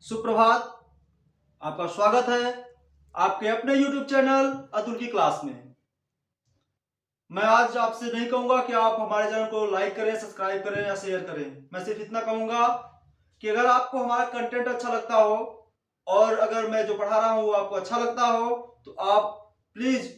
सुप्रभात। आपका स्वागत है आपके अपने YouTube चैनल अतुल की क्लास में। मैं आज आपसे नहीं कहूंगा कि आप हमारे चैनल को लाइक करें, सब्सक्राइब करें या शेयर करें। मैं सिर्फ इतना कहूंगा कि अगर आपको हमारा कंटेंट अच्छा लगता हो और अगर मैं जो पढ़ा रहा हूं वो आपको अच्छा लगता हो तो आप प्लीज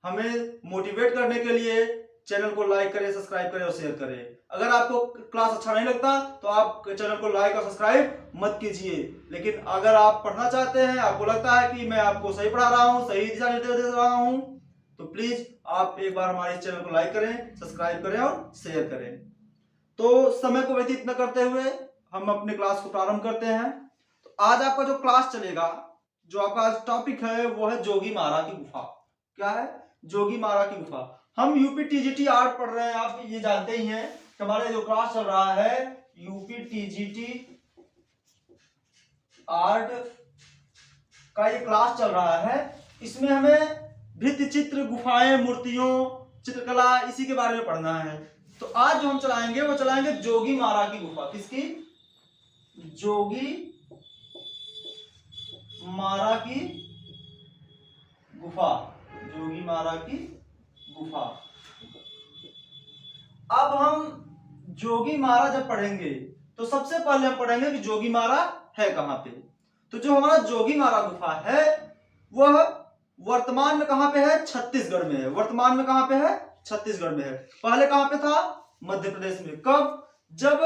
हमें मोटिवेट करने के लिए चैनल को लाइक करें, सब्सक्राइब करें और शेयर करें। अगर आपको क्लास अच्छा नहीं लगता तो आप चैनल को लाइक और सब्सक्राइब मत कीजिए, लेकिन अगर आप पढ़ना चाहते हैं, आपको लगता है कि मैं आपको सही पढ़ा रहा हूं, सही दिशा निर्देश दे रहा हूं, तो प्लीज आप एक बार हमारे इस चैनल को लाइक करें, सब्सक्राइब करें और शेयर करें। तो समय को व्यतीत न करते हुए हम अपने क्लास को प्रारंभ करते हैं। तो आज आपका जो क्लास चलेगा, जो आपका आज टॉपिक है वो है जोगी मारा की गुफा। क्या है? जोगी मारा की गुफा। हम यूपी टीजीटी आर्ट पढ़ रहे हैं, आप ये जानते ही हैं। हमारे जो क्लास चल रहा है यूपी टीजीटी आर्ट का ये क्लास चल रहा है। इसमें हमें भित्ति चित्र, गुफाएं, मूर्तियों, चित्रकला, इसी के बारे में पढ़ना है। तो आज जो हम चलाएंगे वो चलाएंगे जोगी मारा की गुफा। किसकी? जोगी मारा की गुफा। जोगी मारा की गुफा। अब हम जोगी मारा जब पढ़ेंगे तो सबसे पहले हम पढ़ेंगे कि जोगी मारा है कहां पे। तो जो हमारा जोगी मारा गुफा है वह वर्तमान में कहां पे है? छत्तीसगढ़ में है। वर्तमान में कहां पे है? छत्तीसगढ़ में है। पहले कहां पे था? मध्य प्रदेश में। कब? जब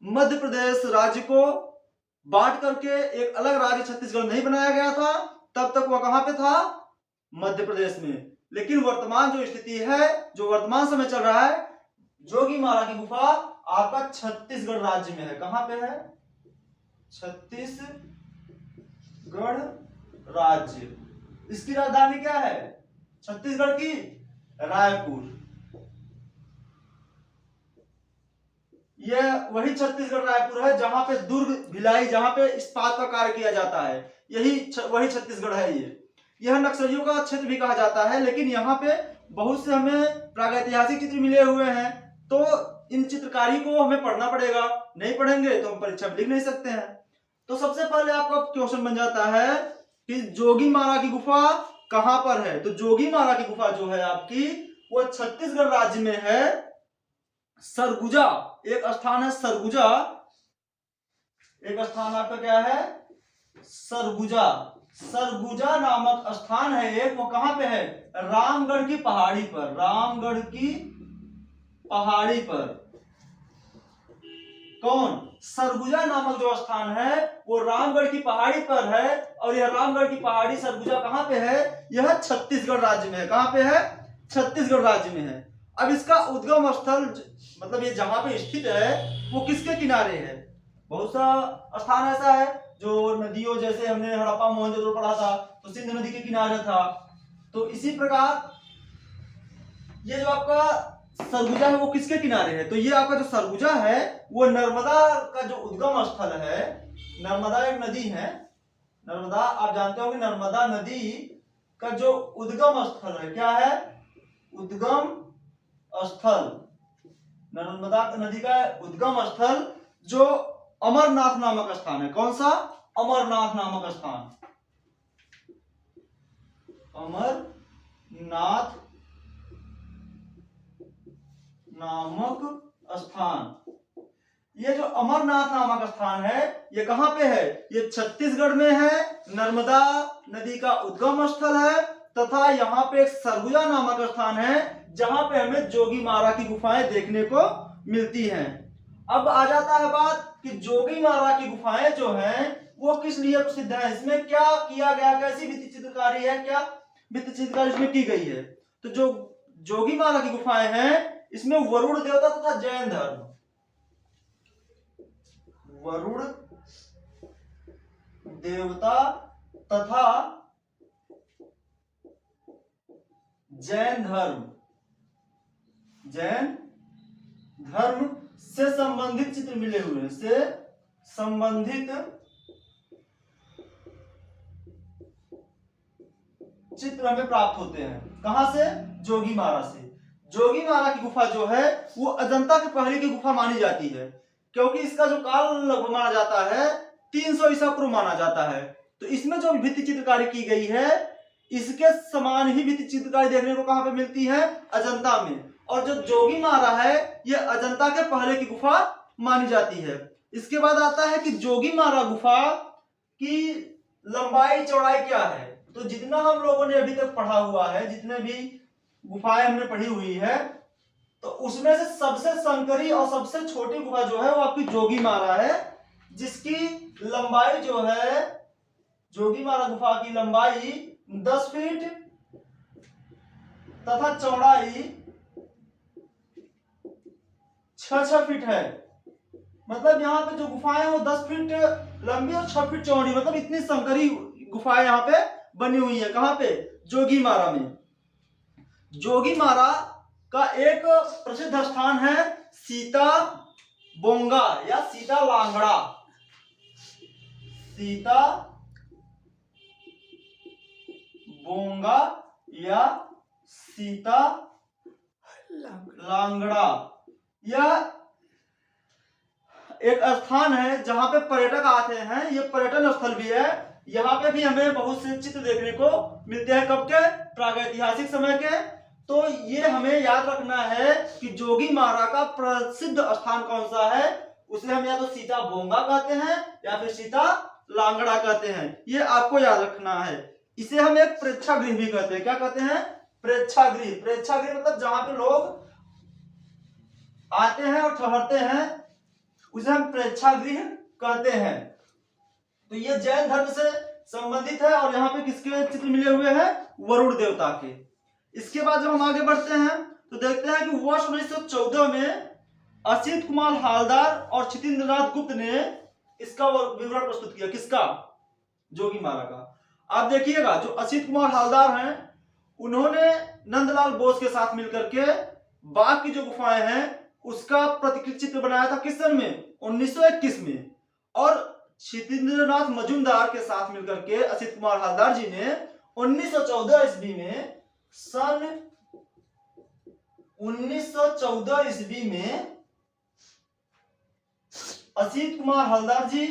मध्य प्रदेश राज्य को बांट करके एक अलग राज्य छत्तीसगढ़ नहीं बनाया गया था, तब तक वह कहां पे था? मध्य प्रदेश में। लेकिन वर्तमान जो स्थिति है, जो वर्तमान समय चल रहा है, जोगी मारा की गुफा आपका छत्तीसगढ़ राज्य में है। कहां पे है? छत्तीसगढ़ राज्य। इसकी राजधानी क्या है? छत्तीसगढ़ की रायपुर। यह वही छत्तीसगढ़ रायपुर है जहां पे दुर्ग भिलाई, जहां पे इस्पात का कार्य किया जाता है, वही छत्तीसगढ़ है। यह नक्सलियों का क्षेत्र भी कहा जाता है। लेकिन यहाँ पे बहुत से हमें प्रागैतिहासिक चित्र मिले हुए हैं, तो इन चित्रकारी को हमें पढ़ना पड़ेगा। नहीं पढ़ेंगे तो हम परीक्षा में लिख नहीं सकते हैं। तो सबसे पहले आपका क्वेश्चन बन जाता है कि जोगी मारा की गुफा कहां पर है। तो जोगी मारा की गुफा जो है आपकी, वो छत्तीसगढ़ राज्य में है। सरगुजा एक स्थान है। सरगुजा एक स्थान आपका क्या है? सरगुजा। सरगुजा नामक स्थान है एक, वो कहां पे है? रामगढ़ की पहाड़ी पर। रामगढ़ की पहाड़ी पर। कौन? सरगुजा नामक जो स्थान है वो रामगढ़ की पहाड़ी पर है। और यह रामगढ़ की पहाड़ी सरगुजा कहां पे है? यह छत्तीसगढ़ राज्य में है। कहां पे है? छत्तीसगढ़ राज्य में है। अब इसका उद्गम स्थल, मतलब ये जहां पे स्थित है वो किसके किनारे है? बहुत सा स्थान ऐसा है जो नदियों, जैसे हमने हड़प्पा मोहनजोदड़ो पढ़ा था तो सिंधु नदी के किनारे था। तो इसी प्रकार ये जो आपका सरगुजा है वो किसके किनारे है? तो ये आपका जो सरगुजा है वो नर्मदा का जो उद्गम स्थल है। नर्मदा एक नदी है। नर्मदा आप जानते हो कि नर्मदा नदी का जो उद्गम स्थल है, क्या है? उद्गम स्थल। नर्मदा नदी का उद्गम स्थल जो अमरनाथ नामक स्थान है। कौन सा? अमरनाथ नामक स्थान। अमरनाथ नामक स्थान। ये जो अमरनाथ नामक स्थान है ये कहां पे है? ये छत्तीसगढ़ में है। नर्मदा नदी का उद्गम स्थल है तथा यहाँ पे एक सरगुजा नामक स्थान है जहां पे हमें जोगी मारा की गुफाएं देखने को मिलती हैं। अब आ जाता है बात कि जोगी मारा की गुफाएं जो हैं वो किस लिए प्रसिद्ध है, इसमें क्या किया गया, कैसी भित्ति चित्रकारी है, क्या भित्ति चित्रकारी इसमें की गई है। तो जो जोगी मारा की गुफाएं हैं इसमें वरुण देवता तथा जैन धर्म, वरुण देवता तथा जैन धर्म, जैन धर्म से संबंधित चित्र मिले हुए हैं। से संबंधित चित्र हमें प्राप्त होते हैं। कहां से? जोगी मारा से। जोगी मारा की गुफा जो है वो अजंता की पहले की गुफा मानी जाती है, क्योंकि इसका जो काल माना जाता है 300 ईसा पूर्व माना जाता है। तो इसमें जो भित्ति चित्रकारी की गई है, इसके समान ही भित्ति चित्रकारी देखने को कहां पे मिलती है? अजंता में। और जो जोगीमारा है, यह अजंता के पहले की गुफा मानी जाती है। इसके बाद आता है कि जोगीमारा गुफा की लंबाई चौड़ाई क्या है। तो जितना हम लोगों ने अभी तक पढ़ा हुआ है, जितने भी गुफाएं हमने पढ़ी हुई है, तो उसमें से सबसे संकरी और सबसे छोटी गुफा जो है वो आपकी जोगीमारा है, जिसकी लंबाई जो है, जोगीमारा गुफा की लंबाई 10 फीट तथा चौड़ाई 6 फीट है। मतलब यहाँ पे जो गुफाएं वो 10 फीट लंबी और 6 फीट चौड़ी, मतलब इतनी संकरी गुफाएं यहाँ पे बनी हुई है। कहां पे? जोगीमारा में। जोगीमारा का एक प्रसिद्ध स्थान है सीता बोंगा या सीता लांगड़ा। सीता बोंगा या सीता लांगड़ा, यह एक स्थान है जहां पे पर्यटक आते हैं। ये पर्यटन स्थल भी है। यहाँ पे भी हमें बहुत से चित्र देखने को मिलते हैं। कब के? प्रागैतिहासिक समय के। तो ये हमें याद रखना है कि जोगीमारा का प्रसिद्ध स्थान कौन सा है। उसे हम या तो सीता बोंगा कहते हैं या फिर सीता लांगड़ा कहते हैं। ये आपको याद रखना है। इसे हम एक प्रेक्षागृह भी कहते हैं। क्या कहते हैं? प्रेक्षागृह। प्रेक्षागृह मतलब जहां पे लोग आते हैं और ठहरते हैं, उसे हम प्रेक्षागृह कहते हैं। तो ये जैन धर्म से संबंधित है। और यहाँ पे किसके चित्र मिले हुए हैं? वरुण देवता के। इसके बाद जब हम आगे बढ़ते हैं तो देखते हैं कि वर्ष 1914 में असित कुमार हालदार और क्षितिन्द्रनाथ गुप्त ने इसका विवरण प्रस्तुत किया। किसका? जोगीमारा का। आप देखिएगा, जो असित कुमार हालदार हैं, उन्होंने नंदलाल बोस के साथ मिलकर के बाघ की जो गुफाएं हैं उसका प्रतिकृति चित्र बनाया था। किस सन में? 1921 में। और क्षितिन्द्रनाथ मजूमदार के साथ मिलकर के असित कुमार हालदार जी ने 1914 ईस्वी में, सन 1914 ईस्वी में असित कुमार हालदार जी,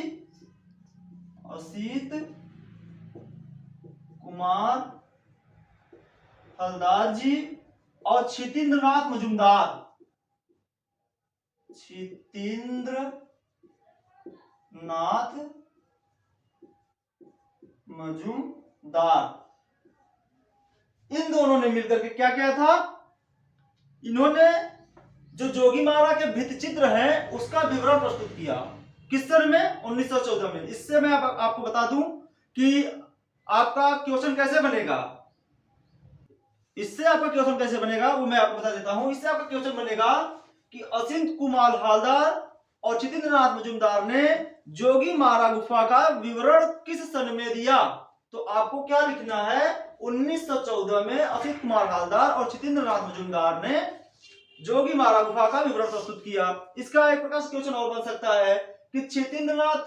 असित कुमार हालदार जी और क्षितिन्द्रनाथ मजूमदार, क्षितिन्द्रनाथ मजूमदार, इन दोनों ने मिलकर के क्या किया था? इन्होंने जो जोगीमारा के भित्ति चित्र है उसका विवरण प्रस्तुत किया। किस सन में? 1914 में। इससे मैं आपको बता दूं कि आपका क्वेश्चन कैसे बनेगा। इससे आपका क्वेश्चन कैसे बनेगा वो मैं आपको बता देता हूं। इससे आपका क्वेश्चन बनेगा कि असित कुमार हालदार और क्षितिन्द्रनाथ मजूमदार ने जोगीमारा गुफा का विवरण किस सन में दिया। तो आपको क्या लिखना है? 1914 में असित कुमार हालदार और क्षितिन्द्रनाथ मजूमदार ने जोगीमारा गुफा का विवरण प्रस्तुत किया। इसका एक प्रकार से क्वेश्चन और बन सकता है कि क्षितिन्द्रनाथ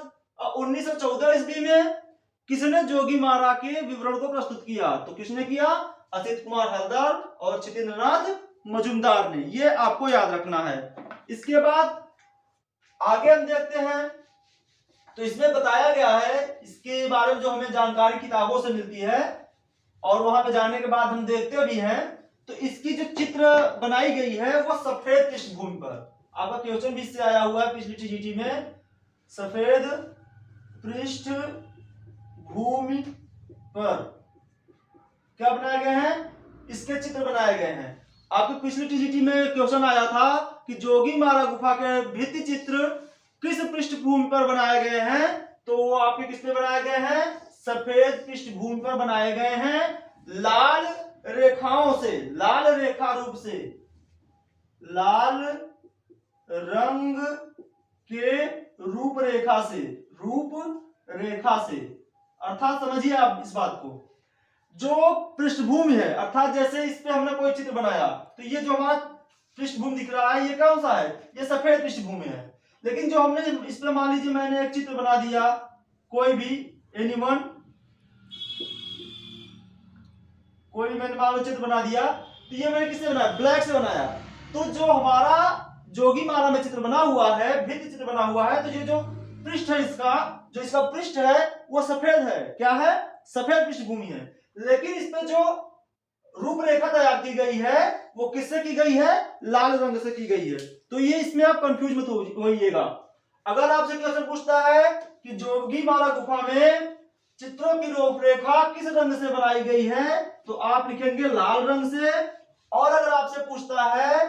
1914 ईस्वी में किसने जोगीमारा के विवरण को प्रस्तुत किया? तो किसने किया? असित कुमार हालदार और क्षितिन्द्रनाथ मजूमदार ने। ये आपको याद रखना है। इसके बाद आगे हम देखते हैं तो इसमें बताया गया है इसके बारे में जो हमें जानकारी किताबों से मिलती है और वहां पे जाने के बाद हम देखते भी हैं। तो इसकी जो चित्र बनाई गई है वो सफेद पृष्ठभूमि पर। आपका क्वेश्चन भी इससे आया हुआ है पिछली टीजीटी में। सफेद पृष्ठभूमि पर क्या बनाए गए हैं? इसके चित्र बनाए गए हैं। आपकी पिछली टीजीटी में क्वेश्चन आया था कि जोगीमारा गुफा के भित्ति चित्र किस पृष्ठभूमि पर बनाए गए हैं। तो वो आपके किस पे बनाए गए हैं? सफेद पृष्ठभूमि पर बनाए गए हैं, लाल रेखाओं से, लाल रेखा रूप से, लाल रंग के रूपरेखा से, रूपरेखा से। अर्थात समझिए आप इस बात को, जो पृष्ठभूमि है, अर्थात जैसे इस पे हमने कोई चित्र बनाया तो ये जो हमारा पृष्ठभूमि दिख रहा है ये कौन सा है? ये सफेद पृष्ठभूमि है। लेकिन जो हमने इस पे मान लीजिए मैंने एक चित्र बना दिया, कोई भी एनीवन, कोई भी मैंने मान लो चित्र बना दिया, तो ये मैंने किससे बनाया? ब्लैक से बनाया। तो जो हमारा जोगीमारा में चित्र बना हुआ है, भित्ति चित्र बना हुआ है, तो ये जो पृष्ठ है इसका, जो इसका पृष्ठ है वो सफेद है। क्या है? सफेद पृष्ठभूमि है। लेकिन इस पे जो रूपरेखा तैयार की गई है वो किससे की गई है? लाल रंग से की गई है। तो ये इसमें आप कंफ्यूज मत होइएगा। अगर आपसे क्वेश्चन पूछता है कि जोगीमारा गुफा में चित्रों की रूपरेखा किस रंग से बनाई गई है, तो आप लिखेंगे लाल रंग से। और अगर आपसे पूछता है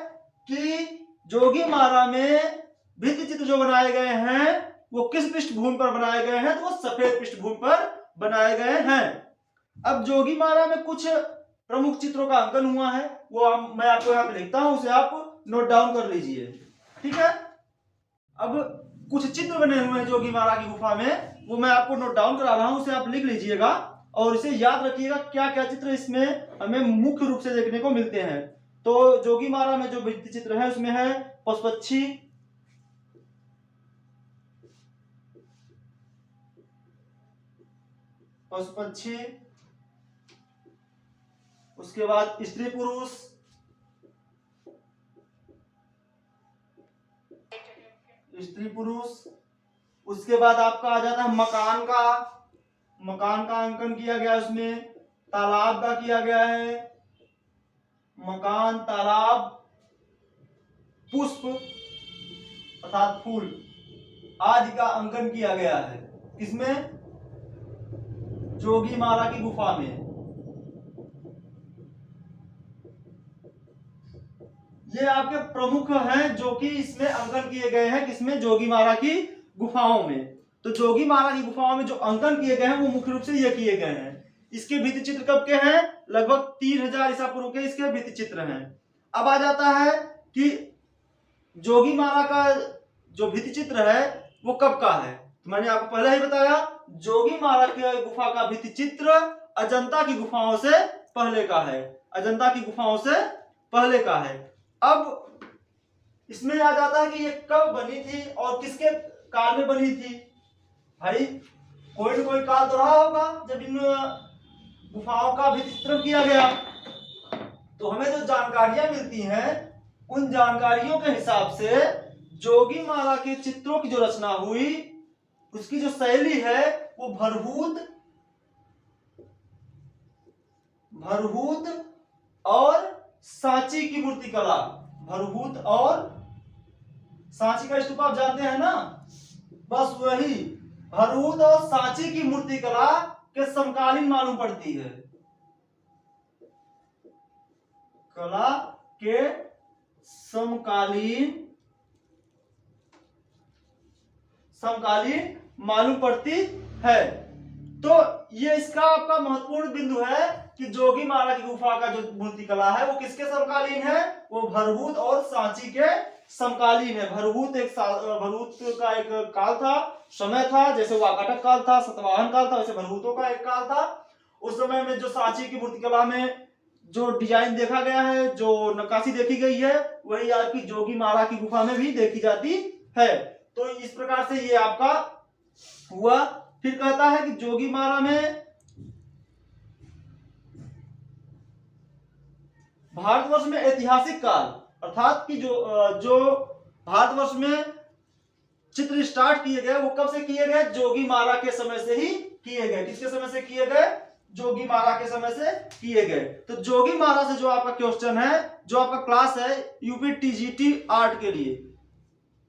कि जोगीमारा में भित्ति चित्र जो बनाए गए हैं वो किस पृष्ठभूमि पर बनाए गए हैं, तो वो सफेद पृष्ठभूमि पर बनाए गए हैं। अब जोगीमारा में कुछ प्रमुख चित्रों का अंकन हुआ है, वो मैं आपको यहाँ पे लिखता हूं, उसे आप नोट डाउन कर लीजिए। ठीक है। अब कुछ चित्र बने हुए हैं जोगीमारा की गुफा में, वो मैं आपको नोट डाउन करा रहा हूं, उसे आप लिख लीजिएगा और इसे याद रखिएगा क्या क्या चित्र इसमें हमें मुख्य रूप से देखने को मिलते हैं। तो जोगीमारा में जो भित्ति चित्र है उसमें है पशुपक्षी, पशुपक्षी, उसके बाद स्त्री पुरुष, स्त्री पुरुष, उसके बाद आपका आ जाता है मकान का अंकन किया गया है उसमें, तालाब का किया गया है, मकान, तालाब, पुष्प अर्थात फूल आदि का अंकन किया गया है। किसमें? जोगीमारा की गुफा में। ये आपके प्रमुख हैं जो कि इसमें अंकन किए गए हैं। किसमें? जोगीमारा की गुफाओं में। तो जोगीमारा की गुफाओं में जो अंकन किए गए हैं वो मुख्य रूप से ये किए गए हैं। इसके भित्ति चित्र कब के हैं? लगभग 3000 ईसा पूर्व के इसके भित्ति चित्र हैं। अब आ जाता है कि जोगीमारा का जो भित्ति चित्र है वो कब का है। तो मैंने आपको पहले ही बताया, जोगीमारा की गुफा का भित्ति चित्र अजंता की गुफाओं से पहले का है। अजंता की गुफाओं से पहले का है। अब इसमें आ जाता है कि ये कब बनी थी और किसके काल में बनी थी। भाई कोई न कोई काल तो रहा होगा जब इन गुफाओं का भी चित्रण किया गया। तो हमें जो जानकारियां मिलती हैं उन जानकारियों के हिसाब से जोगीमारा के चित्रों की जो रचना हुई उसकी जो शैली है वो भरभूत और सांची की मूर्तिकला। भरभूत और सांची का स्तूप आप जानते हैं ना, बस वही भरभूत और सांची की मूर्तिकला के समकालीन मालूम पड़ती है। कला के समकालीन मालूम पड़ती है। तो ये इसका आपका महत्वपूर्ण बिंदु है कि जोगीमारा की गुफा का जो मूर्तिकला है वो किसके समकालीन है? वो भरभूत और सांची के समकालीन है। भरभूत का एक काल था, समय था, जैसे वाकाटक काल था, सतवाहन काल था, वैसे भरभूतों का एक काल था। उस समय में जो सांची की मूर्तिकला में जो डिजाइन देखा गया है, जो नक्काशी देखी गई है, वही आपकी जोगीमारा की गुफा में भी देखी जाती है। तो इस प्रकार से ये आपका हुआ। फिर कहता है कि जोगीमारा में भारतवर्ष में ऐतिहासिक काल, अर्थात कि जो भारतवर्ष में चित्र स्टार्ट किए गए वो कब से किए गए? जोगीमारा के समय से ही किए गए। किसके समय से किए गए? जोगीमारा के समय से किए गए। तो जोगीमारा से जो आपका क्वेश्चन है, जो आपका क्लास है यूपी टीजीटी आर्ट के लिए,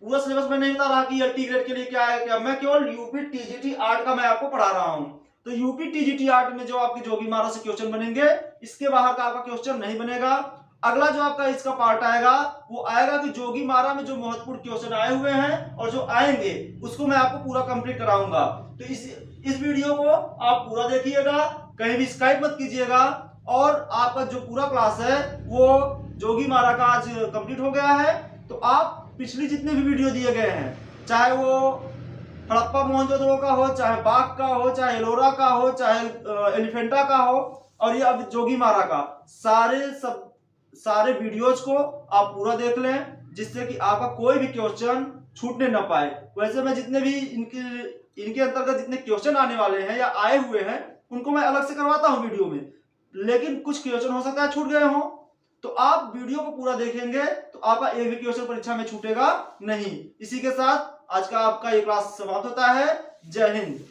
पूरा सिलेबस में नहीं बता रहा कि टी ग्रेड के लिए क्या है क्या, मैं केवल यूपी टीजीटी आर्ट का मैं आपको पढ़ा रहा हूं। तो यूपी टीजीटी आर्ट में जो आपके जोगीमारा से क्वेश्चन बनेंगे, इसके बाहर का आपका क्वेश्चन नहीं बनेगा। अगला जो आपका इसका पार्ट आएगा वो आएगा कि जोगीमारा में जो महत्वपूर्ण क्वेश्चन आए हुए हैं और जो आएंगे उसको मैं आपको पूरा कंप्लीट कराऊंगा। तो इस वीडियो को आप पूरा देखिएगा, कहीं भी स्किप मत कीजिएगा। और आपका जो पूरा क्लास है वो जोगीमारा का आज कंप्लीट हो गया है। तो आप पिछली जितने भी वीडियो दिए गए हैं, चाहे वो हड़प्पा मोहनजोदड़ो का हो, चाहे बाघ का हो, चाहे एलोरा का हो, चाहे एलिफेंटा का हो, और ये अब जोगीमारा का, सारे वीडियोज को आप पूरा देख लें, जिससे कि आपका कोई भी क्वेश्चन छूटने ना पाए। वैसे मैं जितने भी इनके अंतर्गत जितने क्वेश्चन आने वाले हैं या आए हुए हैं उनको मैं अलग से करवाता हूं वीडियो में, लेकिन कुछ क्वेश्चन हो सकता है छूट गए हों, तो आप वीडियो को पूरा देखेंगे तो आपका एक भी क्वेश्चन परीक्षा में छूटेगा नहीं। इसी के साथ आज का आपका ये क्लास समाप्त होता है। जय हिंद।